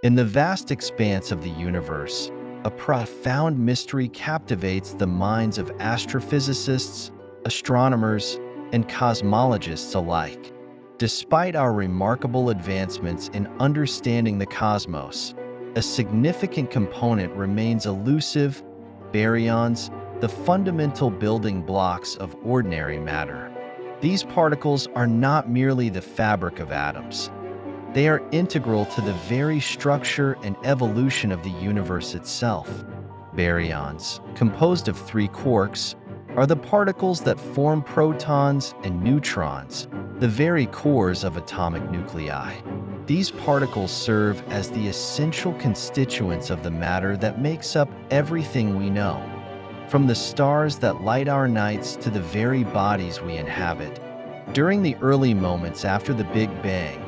In the vast expanse of the universe, a profound mystery captivates the minds of astrophysicists, astronomers, and cosmologists alike. Despite our remarkable advancements in understanding the cosmos, a significant component remains elusive: baryons, the fundamental building blocks of ordinary matter. These particles are not merely the fabric of atoms. They are integral to the very structure and evolution of the universe itself. Baryons, composed of three quarks, are the particles that form protons and neutrons, the very cores of atomic nuclei. These particles serve as the essential constituents of the matter that makes up everything we know, from the stars that light our nights to the very bodies we inhabit. During the early moments after the Big Bang,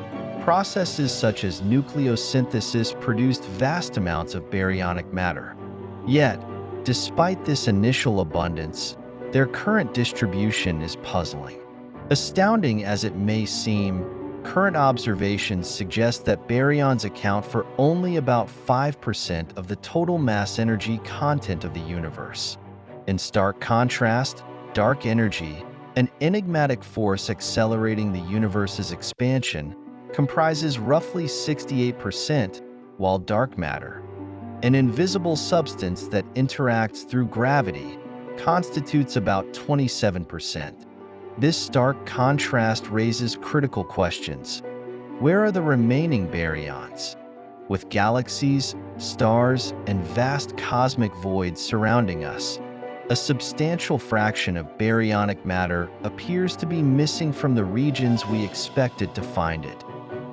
processes such as nucleosynthesis produced vast amounts of baryonic matter. Yet, despite this initial abundance, their current distribution is puzzling. Astounding as it may seem, current observations suggest that baryons account for only about 5% of the total mass energy content of the universe. In stark contrast, dark energy, an enigmatic force accelerating the universe's expansion, comprises roughly 68%, while dark matter, an invisible substance that interacts through gravity, constitutes about 27%. This stark contrast raises critical questions. Where are the remaining baryons? With galaxies, stars, and vast cosmic voids surrounding us, a substantial fraction of baryonic matter appears to be missing from the regions we expected to find it.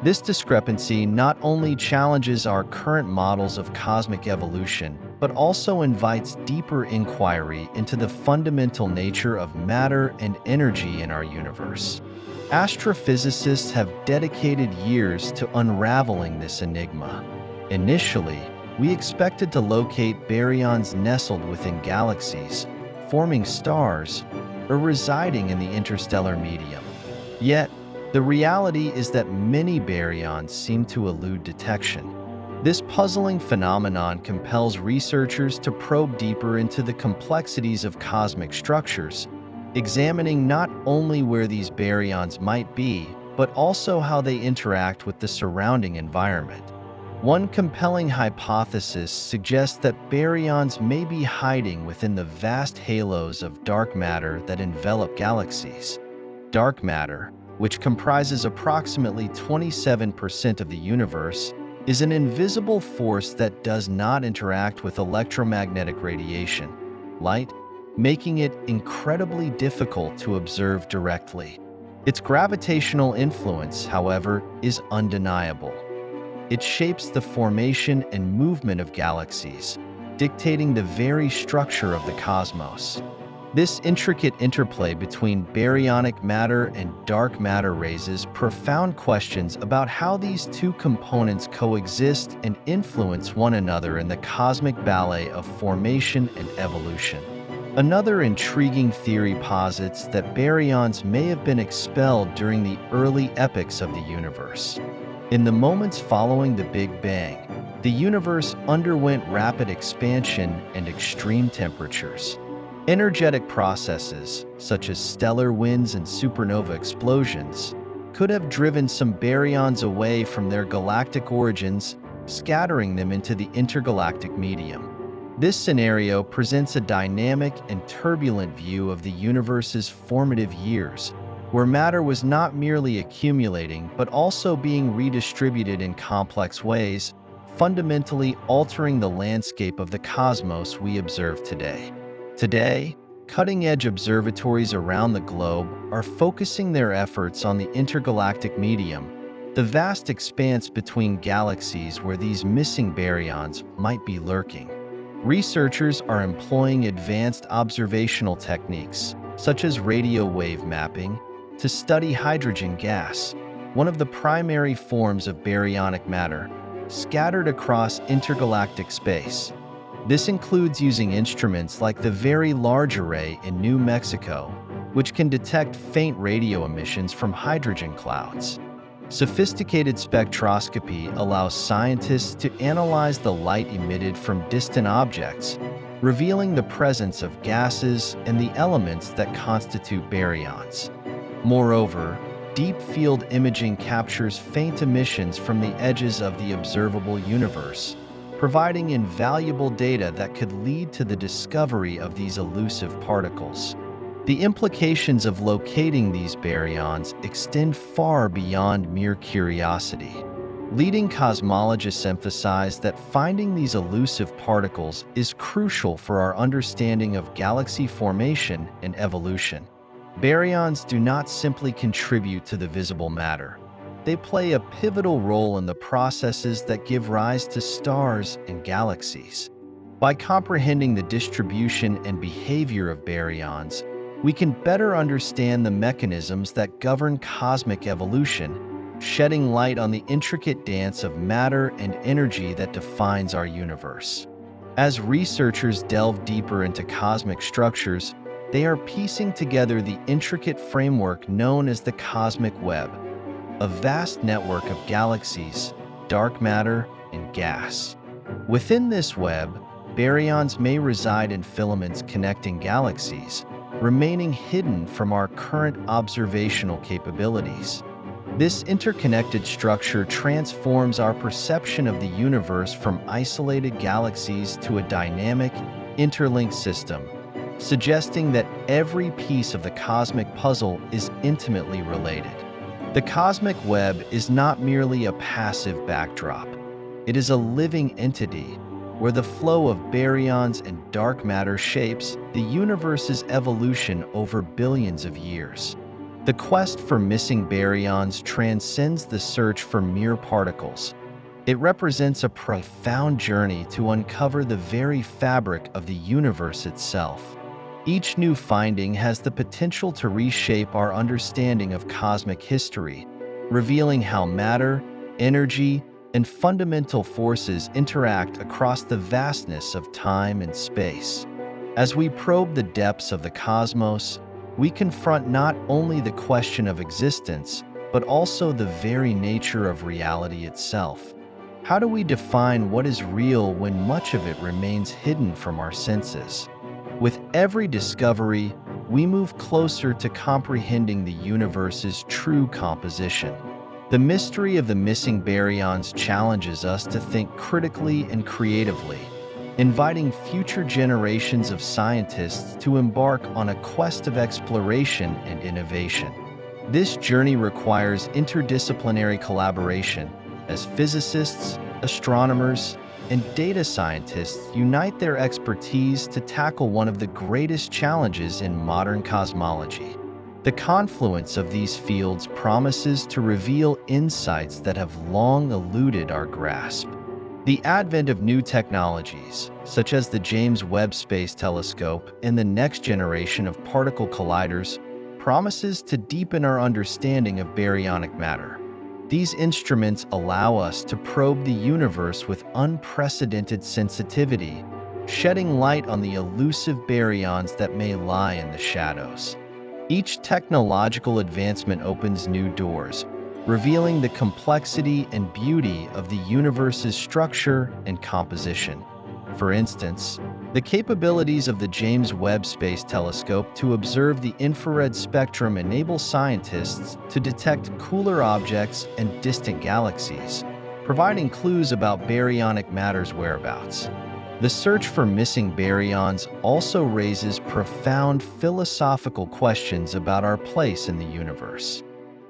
This discrepancy not only challenges our current models of cosmic evolution, but also invites deeper inquiry into the fundamental nature of matter and energy in our universe. Astrophysicists have dedicated years to unraveling this enigma. Initially, we expected to locate baryons nestled within galaxies, forming stars, or residing in the interstellar medium. Yet, the reality is that many baryons seem to elude detection. This puzzling phenomenon compels researchers to probe deeper into the complexities of cosmic structures, examining not only where these baryons might be, but also how they interact with the surrounding environment. One compelling hypothesis suggests that baryons may be hiding within the vast halos of dark matter that envelop galaxies. Dark matter, which comprises approximately 27% of the universe, is an invisible force that does not interact with electromagnetic radiation, light, making it incredibly difficult to observe directly. Its gravitational influence, however, is undeniable. It shapes the formation and movement of galaxies, dictating the very structure of the cosmos. This intricate interplay between baryonic matter and dark matter raises profound questions about how these two components coexist and influence one another in the cosmic ballet of formation and evolution. Another intriguing theory posits that baryons may have been expelled during the early epochs of the universe. In the moments following the Big Bang, the universe underwent rapid expansion and extreme temperatures. Energetic processes, such as stellar winds and supernova explosions, could have driven some baryons away from their galactic origins, scattering them into the intergalactic medium. This scenario presents a dynamic and turbulent view of the universe's formative years, where matter was not merely accumulating but also being redistributed in complex ways, fundamentally altering the landscape of the cosmos we observe today. Today, cutting-edge observatories around the globe are focusing their efforts on the intergalactic medium, the vast expanse between galaxies where these missing baryons might be lurking. Researchers are employing advanced observational techniques, such as radio wave mapping, to study hydrogen gas, one of the primary forms of baryonic matter, scattered across intergalactic space. This includes using instruments like the Very Large Array in New Mexico, which can detect faint radio emissions from hydrogen clouds. Sophisticated spectroscopy allows scientists to analyze the light emitted from distant objects, revealing the presence of gases and the elements that constitute baryons. Moreover, deep field imaging captures faint emissions from the edges of the observable universe, providing invaluable data that could lead to the discovery of these elusive particles. The implications of locating these baryons extend far beyond mere curiosity. Leading cosmologists emphasize that finding these elusive particles is crucial for our understanding of galaxy formation and evolution. Baryons do not simply contribute to the visible matter. They play a pivotal role in the processes that give rise to stars and galaxies. By comprehending the distribution and behavior of baryons, we can better understand the mechanisms that govern cosmic evolution, shedding light on the intricate dance of matter and energy that defines our universe. As researchers delve deeper into cosmic structures, they are piecing together the intricate framework known as the cosmic web, a vast network of galaxies, dark matter, and gas. Within this web, baryons may reside in filaments connecting galaxies, remaining hidden from our current observational capabilities. This interconnected structure transforms our perception of the universe from isolated galaxies to a dynamic, interlinked system, suggesting that every piece of the cosmic puzzle is intimately related. The cosmic web is not merely a passive backdrop. It is a living entity where the flow of baryons and dark matter shapes the universe's evolution over billions of years. The quest for missing baryons transcends the search for mere particles. It represents a profound journey to uncover the very fabric of the universe itself. Each new finding has the potential to reshape our understanding of cosmic history, revealing how matter, energy, and fundamental forces interact across the vastness of time and space. As we probe the depths of the cosmos, we confront not only the question of existence, but also the very nature of reality itself. How do we define what is real when much of it remains hidden from our senses? With every discovery, we move closer to comprehending the universe's true composition. The mystery of the missing baryons challenges us to think critically and creatively, inviting future generations of scientists to embark on a quest of exploration and innovation. This journey requires interdisciplinary collaboration as physicists, astronomers, and data scientists unite their expertise to tackle one of the greatest challenges in modern cosmology. The confluence of these fields promises to reveal insights that have long eluded our grasp. The advent of new technologies, such as the James Webb Space Telescope and the next generation of particle colliders, promises to deepen our understanding of baryonic matter. These instruments allow us to probe the universe with unprecedented sensitivity, shedding light on the elusive baryons that may lie in the shadows. Each technological advancement opens new doors, revealing the complexity and beauty of the universe's structure and composition. For instance, the capabilities of the James Webb Space Telescope to observe the infrared spectrum enable scientists to detect cooler objects and distant galaxies, providing clues about baryonic matter's whereabouts. The search for missing baryons also raises profound philosophical questions about our place in the universe.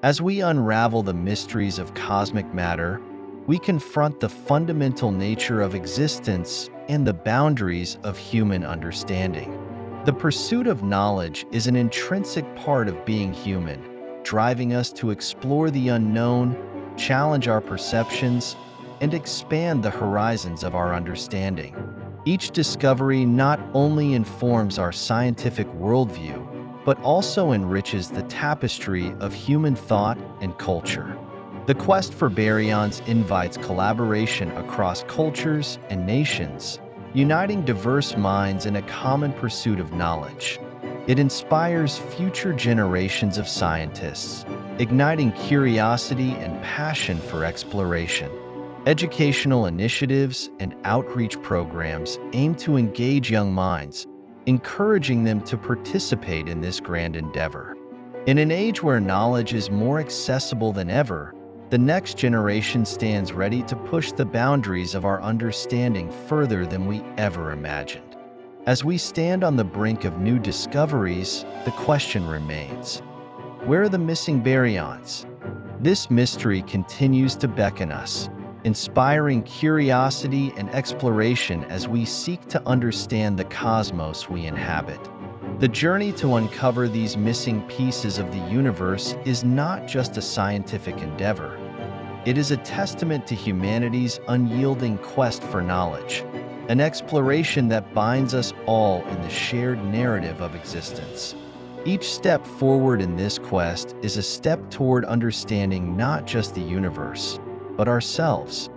As we unravel the mysteries of cosmic matter, we confront the fundamental nature of existence and the boundaries of human understanding. The pursuit of knowledge is an intrinsic part of being human, driving us to explore the unknown, challenge our perceptions, and expand the horizons of our understanding. Each discovery not only informs our scientific worldview, but also enriches the tapestry of human thought and culture. The quest for baryons invites collaboration across cultures and nations, uniting diverse minds in a common pursuit of knowledge. It inspires future generations of scientists, igniting curiosity and passion for exploration. Educational initiatives and outreach programs aim to engage young minds, encouraging them to participate in this grand endeavor. In an age where knowledge is more accessible than ever, the next generation stands ready to push the boundaries of our understanding further than we ever imagined. As we stand on the brink of new discoveries, the question remains: where are the missing baryons? This mystery continues to beckon us, inspiring curiosity and exploration as we seek to understand the cosmos we inhabit. The journey to uncover these missing pieces of the universe is not just a scientific endeavor. It is a testament to humanity's unyielding quest for knowledge, an exploration that binds us all in the shared narrative of existence. Each step forward in this quest is a step toward understanding not just the universe, but ourselves,